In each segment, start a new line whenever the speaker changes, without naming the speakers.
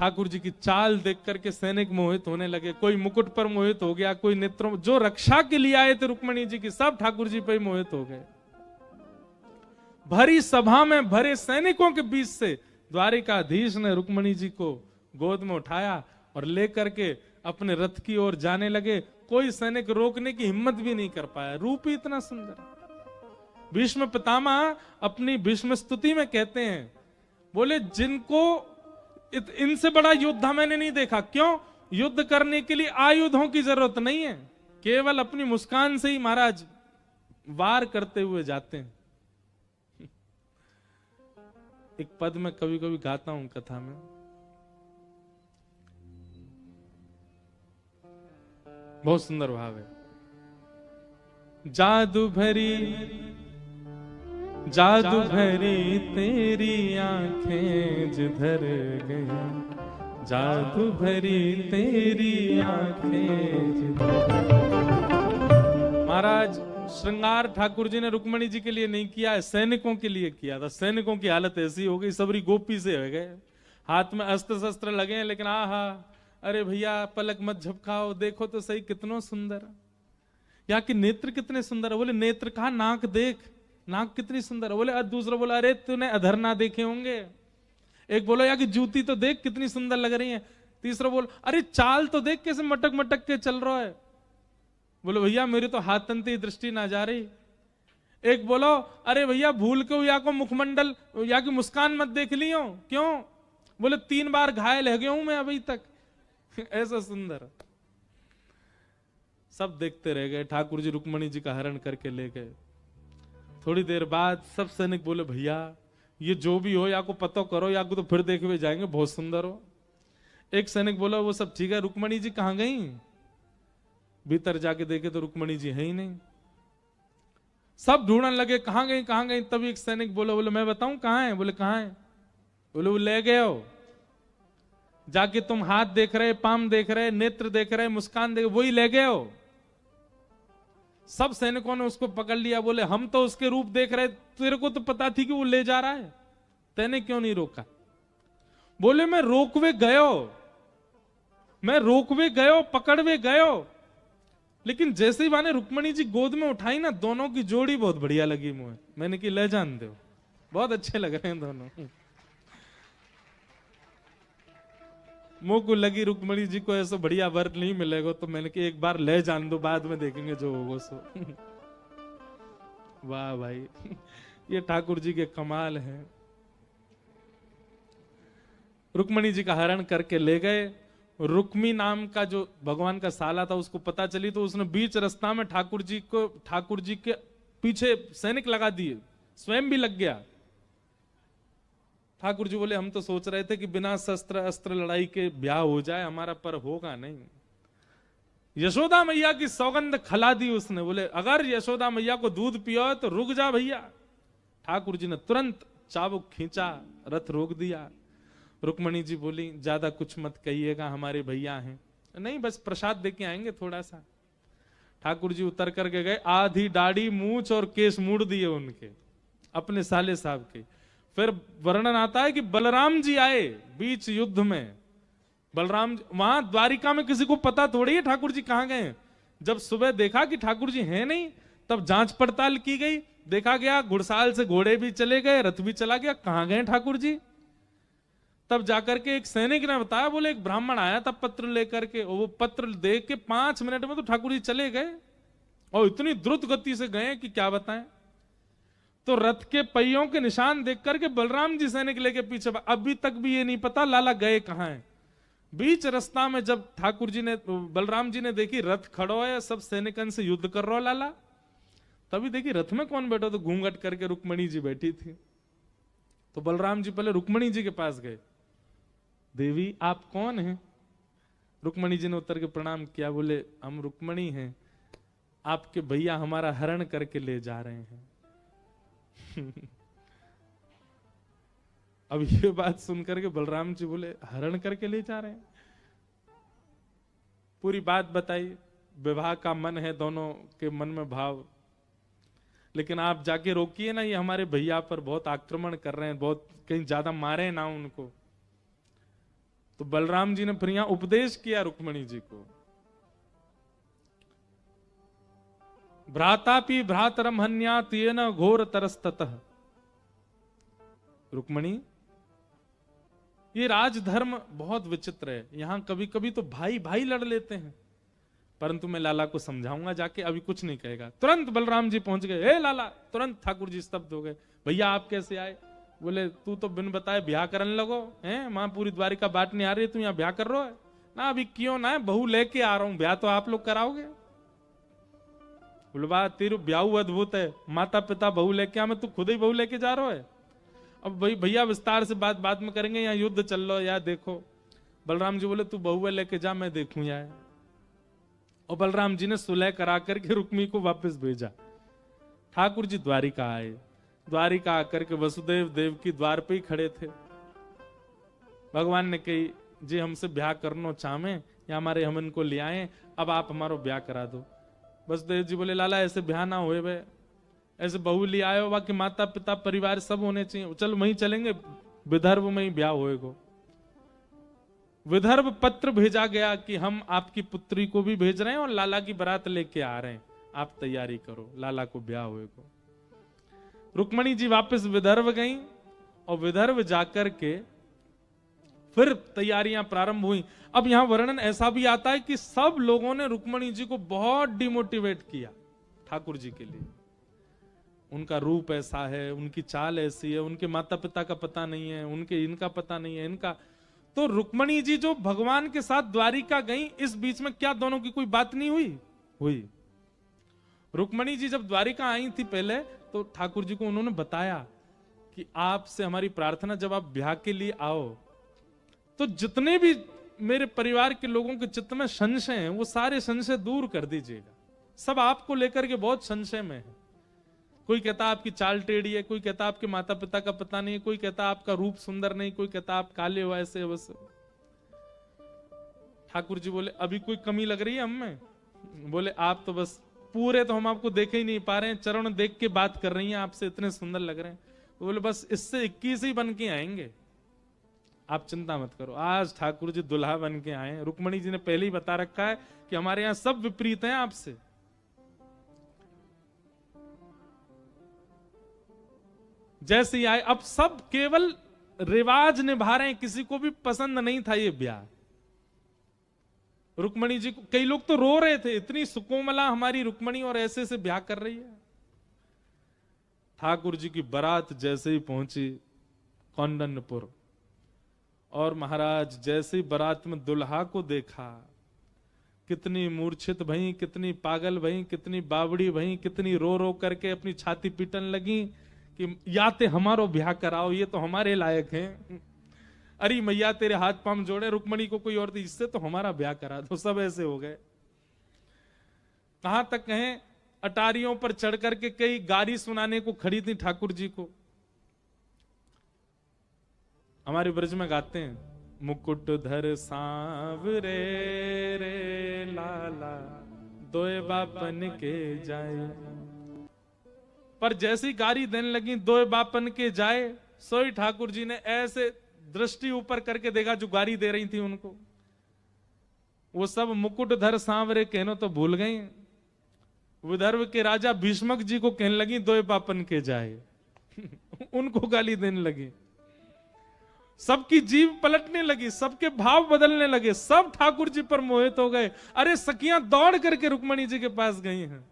ठाकुर जी की चाल देख करके सैनिक मोहित होने लगे। कोई मुकुट पर मोहित हो गया, कोई नेत्रों, जो रक्षा के लिए आए थे रुक्मणी जी की, सब ठाकुर जी पे मोहित हो गए। भरी सभा में भरे सैनिकों के बीच से द्वारिकाधीश ने रुक्मणी जी को गोद में उठाया और लेकर के अपने रथ की ओर जाने लगे। कोई सैनिक रोकने की हिम्मत भी नहीं कर पाया, रूप ही इतना सुंदर। भीष्म पितामह अपनी भीष्म स्तुति में कहते हैं, बोले जिनको इनसे बड़ा योद्धा मैंने नहीं देखा। क्यों? युद्ध करने के लिए आयुधों की जरूरत नहीं है, केवल अपनी मुस्कान से ही महाराज वार करते हुए जाते हैं। एक पद में कभी कभी गाता हूं कथा में, बहुत सुंदर भाव है। जादू भरी तेरी आंखें जिधर गई, जादू भरी तेरी आंखें जिधर। महाराज श्रृंगार ठाकुर जी ने रुक्मणी जी के लिए नहीं किया है, सैनिकों के लिए किया था। सैनिकों की हालत ऐसी हो गई, सबरी गोपी से हो गए, हाथ में अस्त्र शस्त्र लगे हैं, लेकिन आहा, अरे भैया पलक मत झपकाओ, देखो तो सही कितना सुंदर, यहाँ के नेत्र कितने सुंदर है। बोले नेत्र कहा, नाक देख, नाक कितनी सुंदर है। बोले दूसरा बोला, अरे तूने अधर ना देखे होंगे। एक बोलो यहाँ की जूती तो देख कितनी सुंदर लग रही है। तीसरा बोल, अरे चाल तो देख कैसे मटक मटक के चल रहा है। बोलो भैया मेरी तो हाथ तंती दृष्टि ना जा रही। एक बोलो, अरे भैया भूल के या को मुखमंडल या की मुस्कान मत देख लियो। क्यों? बोले 3 बार घायल हो गया हूं मैं अभी तक। ऐसा सुंदर। सब देखते रह गए। ठाकुर जी रुक्मणी जी का हरण करके ले गए। थोड़ी देर बाद सब सैनिक बोले, भैया ये जो भी हो, या को पता करो, या को तो फिर देखे हुए जाएंगे, बहुत सुंदर हो। एक सैनिक बोला, वो सब ठीक है, रुक्मणी जी कहां गई? भीतर जाके देखे तो रुक्मणी जी है ही नहीं। सब ढूंढने लगे, कहां गई कहां गई। तभी एक सैनिक बोला, बोले मैं बताऊं कहां है। बोले कहां है? बोले वो ले गए हो, जाके तुम हाथ देख रहे, पाम देख रहे, नेत्र देख रहे, मुस्कान देख, वही ले गए हो। सब सैनिकों ने उसको पकड़ लिया। बोले हम तो उसके रूप देख रहे, तेरे को तो पता थी कि वो ले जा रहा है, तैने क्यों नहीं रोका? बोले मैं रोकवे गयो, मैं रोकवे गयो, पकड़वे गयो, लेकिन जैसे ही माने रुक्मणी जी गोद में उठाई ना, दोनों की जोड़ी बहुत बढ़िया लगी मुझे। मैंने कि ले जान दो, बहुत अच्छे लग रहे हैं दोनों। मुंह को लगी रुक्मणी जी को ऐसा बढ़िया वर नहीं मिलेगा, तो मैंने कि एक बार ले जान दो, बाद में देखेंगे जो होगा सो। वाह भाई, ये ठाकुर जी के कमाल है। रुक्मणी जी का हरण करके ले गए। रुक्मी नाम का जो भगवान का साला था, उसको पता चली तो उसने बीच रास्ता में ठाकुर जी के पीछे सैनिक लगा दिए, स्वयं भी लग गया। ठाकुर जी बोले हम तो सोच रहे थे कि बिना शस्त्र अस्त्र लड़ाई के ब्याह हो जाए हमारा, पर होगा नहीं। यशोदा मैया की सौगंध खला दी उसने। बोले अगर यशोदा मैया को दूध पियो तो रुक जा भैया। ठाकुर जी ने तुरंत चाबुक खींचा, रथ रोक दिया। रुक्मणी जी बोली ज्यादा कुछ मत कहिएगा, हमारे भैया हैं। नहीं बस प्रसाद देके आएंगे थोड़ा सा। ठाकुर जी उतर करके गए, आधी दाढ़ी मूछ और केस मूड़ दिए उनके, अपने साले साहब के। फिर वर्णन आता है कि बलराम जी आए बीच युद्ध में। बलराम वहां द्वारिका में किसी को पता थोड़ी है ठाकुर जी कहां गए। जब सुबह देखा कि ठाकुर जी हैं नहीं, तब जांच पड़ताल की गई, देखा गया घुड़साल से घोड़े भी चले गए, रथ भी चला गया, कहां गए ठाकुर जी। तब जाकर के एक सैनिक ने बताया, बोले एक ब्राह्मण आया था पत्र लेकर के, वो पत्र देख के 5 मिनट में तो ठाकुर जी चले गए, और इतनी द्रुत गति से गए कि क्या बताएं। तो रथ के पहियों के निशान देख करके बलराम जी सैनिक लेके पीछे, अभी तक भी ये नहीं पता लाला गए कहां हैं। बीच रास्ता में जब ठाकुर जी ने, बलराम जी ने देखी रथ खड़ो है, सब सैनिकन से युद्ध कर रहा लाला, तभी देखी रथ में कौन बैठा, तो घूंघट करके रुक्मणी जी बैठी थी। तो बलराम जी पहले रुक्मणी जी के पास गए, देवी आप कौन हैं? रुक्मणी जी ने उतर के प्रणाम किया। बोले हम रुक्मणी हैं, आपके भैया हमारा हरण करके ले जा रहे हैं। अब ये बात सुनकर के बलराम जी बोले हरण करके ले जा रहे हैं? पूरी बात बताई, विवाह का मन है दोनों के मन में भाव, लेकिन आप जाके रोकिए ना, ये हमारे भैया पर बहुत आक्रमण कर रहे हैं, बहुत कहीं ज्यादा मारे ना उनको। तो बलराम जी ने फिर यहां उपदेश किया रुक्मणी जी को, भ्रातापि भ्रातरम हन्या तेन घोर तरस्ततः। रुक्मणी, ये राजधर्म बहुत विचित्र है, यहां कभी कभी तो भाई भाई लड़ लेते हैं, परंतु मैं लाला को समझाऊंगा जाके, अभी कुछ नहीं कहेगा। तुरंत बलराम जी पहुंच गए, हे लाला, तुरंत ठाकुर जी स्तब्ध हो गए। भैया आप कैसे आए? बोले तू तो बिन बताए ब्याह करने लगो हैं, मां पूरी द्वारिका बाट नहीं आ रही, तू यहाँ ब्याह कर रहा है ना? अभी क्यों ना है, बहू लेके आ रहा हूं, ब्याह तो आप लोग कराओगे। बोले बा तेरू ब्याह अद्भुत है, माता पिता बहू लेके आ, मैं तू खुद ही बहू लेके जा रहा है। अब भाई भैया विस्तार से बात बाद में करेंगे, यहाँ युद्ध चल रहा है यार, देखो। बलराम जी बोले तू बहुआ लेके जा, मैं देखूं यार। और बलराम जी ने सुलह करा करके रुक्मी को वापस भेजा। ठाकुर जी द्वारिका आए, द्वारिका आकर के वसुदेव देव की द्वार पे ही खड़े थे। भगवान ने कही जी हमसे ब्याह करना चाहे या हमारे हम इनको ले आए, अब आप हमारो ब्याह करा दो। वसुदेव जी बोले लाला ऐसे ब्याह ना हुए बे, ऐसे बहू ले आयो, बाकी माता पिता परिवार सब होने चाहिए, चल वहीं चलेंगे, विदर्भ में ही ब्याह होएगा। विदर्भ पत्र भेजा गया कि हम आपकी पुत्री को भी भेज रहे हैं और लाला की बारात लेके आ रहे हैं, आप तैयारी करो, लाला को ब्याह होएगा। रुक्मणी जी वापस विदर्भ गई और विदर्भ जाकर के फिर तैयारियां प्रारंभ हुई। अब यहां वर्णन ऐसा भी आता है कि सब लोगों ने रुक्मणी जी को बहुत डिमोटिवेट किया ठाकुर जी के लिए। उनका रूप ऐसा है, उनकी चाल ऐसी है, उनके माता पिता का पता नहीं है, उनके इनका पता नहीं है, इनका। तो रुक्मणी जी जो भगवान के साथ द्वारिका गई, इस बीच में क्या दोनों की कोई बात नहीं हुई? रुक्मणी जी जब द्वारिका आई थी पहले, तो ठाकुर जी को उन्होंने बताया कि आपसे हमारी प्रार्थना, जब आप ब्याह के लिए आओ तो जितने भी मेरे परिवार के लोगों के चित्त में संशय हैं, वो सारे संशय दूर कर दीजिएगा। सब आपको लेकर के बहुत संशय में है। कोई कहता आपकी चाल टेढ़ी है, कोई कहता आपके माता पिता का पता नहीं है, कोई कहता आपका रूप सुंदर नहीं, कोई कहता आप काले हो ऐसे वैसे। ठाकुर जी बोले अभी कोई कमी लग रही है हमें? बोले आप तो बस पूरे, तो हम आपको देख ही नहीं पा रहे हैं, चरण देख के बात कर रही हैं आपसे, इतने सुंदर लग रहे हैं। तो बोले बस इससे 21 ही बन के आएंगे, आप चिंता मत करो। आज ठाकुर जी दुल्हा बन के आए। रुक्मणी जी ने पहले ही बता रखा है कि हमारे यहां सब विपरीत हैं आपसे। जैसे ही आए, अब सब केवल रिवाज निभा रहे हैं, किसी को भी पसंद नहीं था ये ब्याह। रुक्मणी जी को कई लोग तो रो रहे थे, इतनी सुकोमला हमारी रुक्मणी और ऐसे से ब्याह कर रही है। ठाकुर जी की बारात जैसे ही पहुंची कौंडन्यपुर, और महाराज जैसे ही बारात में दुल्हा को देखा, कितनी मूर्छित भई, कितनी पागल भई, कितनी बावड़ी भई, कितनी रो रो करके अपनी छाती पीटन लगी कि या ते हमारो ब्याह कराओ, ये तो हमारे लायक हैं। अरे मैया तेरे हाथ पांव जोड़े, रुक्मणी को कोई और थी, इससे तो हमारा ब्याह करा दो। सब ऐसे हो गए। कहां तक कहें, अटारियों पर चढ़ करके कई गारी सुनाने को खड़ी थी ठाकुर जी को। हमारे ब्रज में गाते हैं, मुकुट धर सांवरे रे लाला, दोए बापन के जाए। पर जैसी गारी देने लगी, दोए बापन के जाए, सोई ठाकुर जी ने ऐसे दृष्टि ऊपर करके देखा जो गारी दे रही थी उनको। वो सब मुकुट धर सांवरे कहनो तो भूल गई। विदर्भ के राजा भीष्मक जी को कहने लगी दोए बापन के जाए। उनको गाली देने लगी। सबकी जीव पलटने लगी, सबके भाव बदलने लगे, सब ठाकुर जी पर मोहित हो गए। अरे सखियां दौड़ करके रुक्मणी जी के पास गई हैं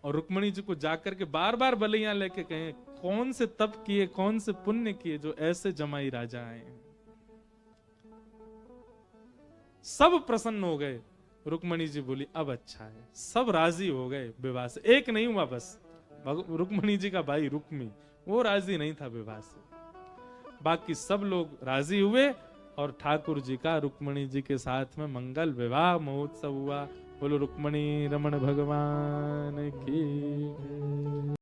और रुक्मणी जी को जाकर के बार बार बलियां लेके कहे, कौन से तप किए, कौन से पुण्य किए जो ऐसे जमाई राजा आए हैं। सब प्रसन्न हो गए। रुक्मणी जी बोली अब अच्छा है, सब राजी हो गए विवाह से। एक नहीं हुआ बस, रुक्मणी जी का भाई रुक्मी, वो राजी नहीं था विवाह से, बाकी सब लोग राजी हुए और ठाकुर जी का रुक्मणी जी के साथ में मंगल विवाह महोत्सव हुआ। बोलो रुक्मणी रमण भगवान की।